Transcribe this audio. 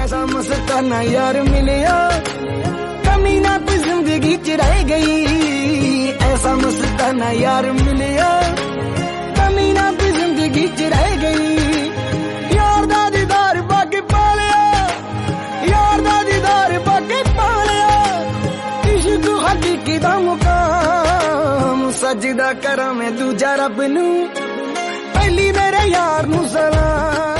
ऐसा मस्ताना यार मिलिया, कमी ना कोई जिंदगी च रह गई। ऐसा मस्ताना यार मिलिया, कमी ना कोई जिंदगी च रह गई। यार दा दीदार बाकी पा लिया, यार दा दीदार बाकी पा लिया। इश्क हकीकी दा मुकाम सजदा करा मैं दूजा रब नू, पहली मेरे यार नू सलाम।